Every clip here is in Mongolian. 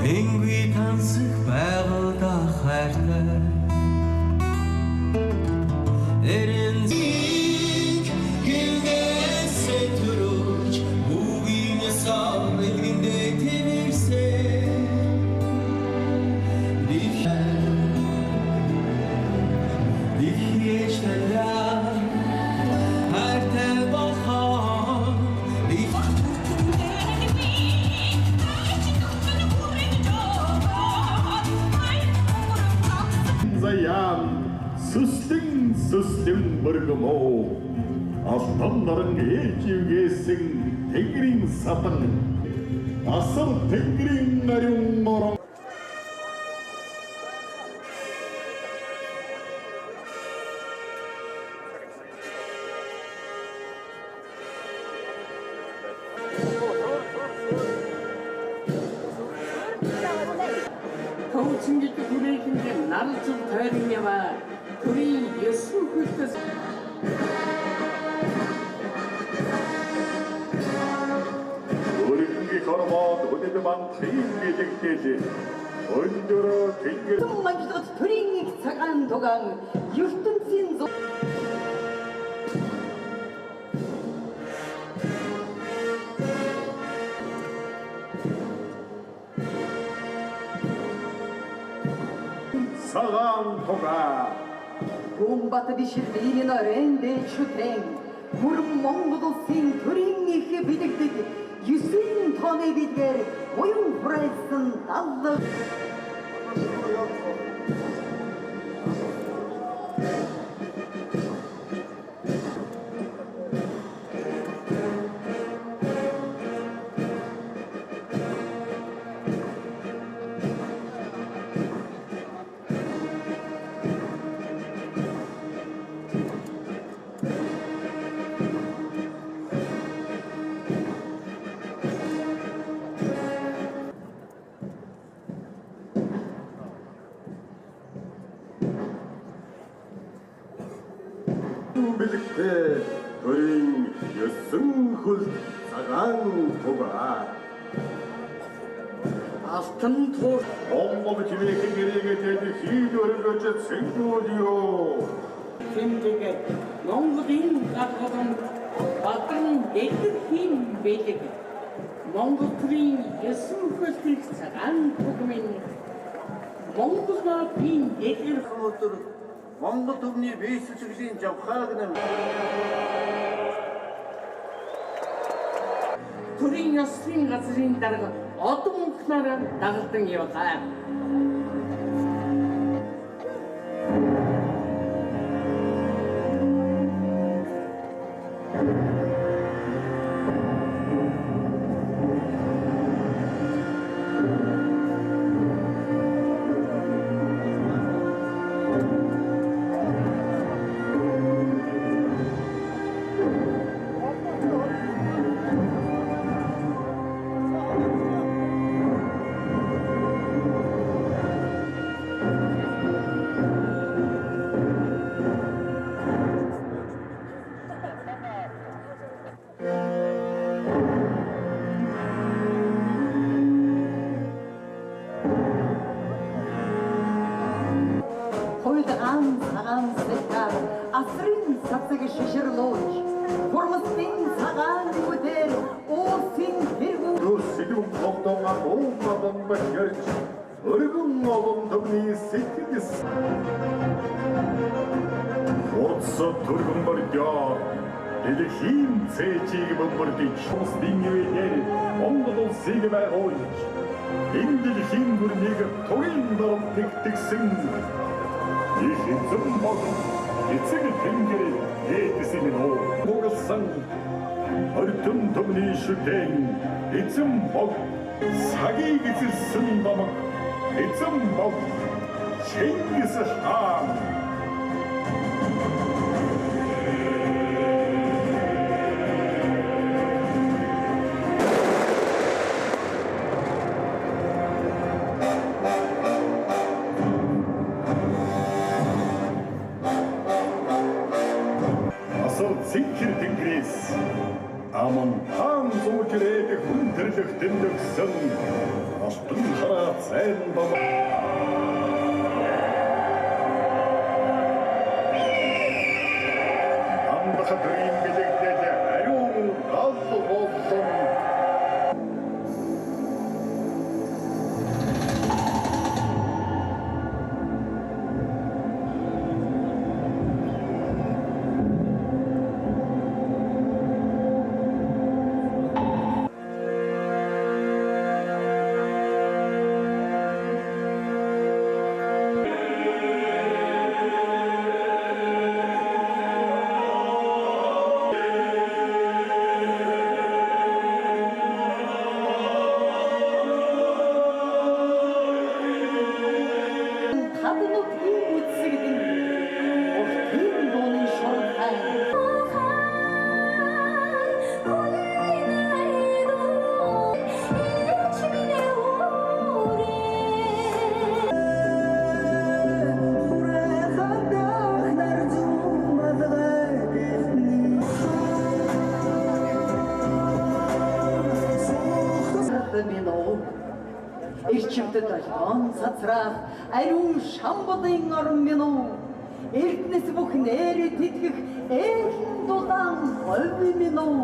Энгүй тансах байгальда хайртай Эрен зик гингээсээ төрөж Бүгинээсээ бэлгэндээ тэмэрсээ Дихээж талаа хайртай болхоо Заяан сүслэн мөргөмөө алтан наран ээживгээсэн тэнгэрийн садан асар тэнгэрийн нарийн морон 통칭기도 구례긴데 나를 좀 더리냐와 우리 예수 그리스도 우리군기 걸어봐 도대대만 태인계적대지 언제로 댕겨 통만기도 도링이 사간 도강 율동신소 사강토가 Гумбата биширдийн оренде чүтэн Гүрм Монгол улсын төрийн их бэлэгдэг 9 тооны бидгээр буян хүрээсэн даллаг билэгтэй төрийн 9 хөл 사강토가 алтан тур Монгол хэмээхэн гэрээгээ дээд хийдөргөж сэнгүүдио тэмдэгэ Монголын гадаган батан дэдэх хин бэлэг Монгол төрийн 9 хөлтийг цагаан түгмэн Монголна бин дэдэр өдөр Монгол төвний бие цэцэглэлийн жавхааг нэм төрийн ёслын газрын дарга одон мөнхнөр дагалдан яваа. Асрын сацэг шишэрлөөж Формостын цагаан бүдэр Oosin тэргүү Юусигүн тогтоомаа уумадан бачгэрч өргөн олон төвний сэтгэлс Хоцсо түргэн бордоо Дэлхийн цэжиг бомбордич Устын нэр Монгол улсыг байгуулж энэ дэлхийн гүрнийг тугийн дорог тэгтгсэн их эзэн бол эцэг тэнгэр ээдсэн нөө Монголсан Ордон төвний шүтэн эзэн бог цагийг эзэлсэн бамаг эзэн бог Чингис хаан Асар цэнхэр тэнгэрээс Аман хаан зуучрээд хүндэрлэх тэмдэгсэн алтан хараа цайн бам амбахатрын билэгдэл аюун гал болсон Хаднууд ийм үдсэгдэн уртын дууны шорхай Ирчимдэд олон цацраах ариун шамбалын орон минь уу эрдэнэс бүх нэрээ тэтгэх ээлэн дулаан хойв минь уу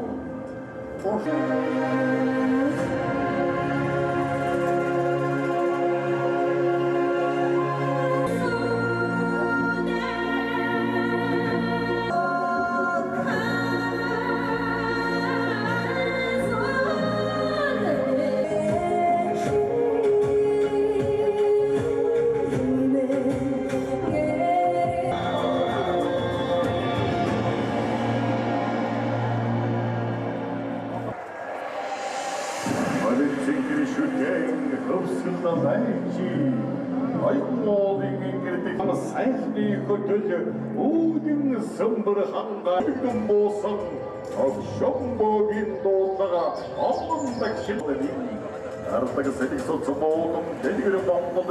Олимпикийн шүтэн хөвсгөл найчи айгуулын ингэдэг сайхны хөтөл үүдэн сөмбөр хангаан буусан огшомбогийн дуулага олон дахилбэн ардаг сэлэг соцмоон дэлгэр бомбол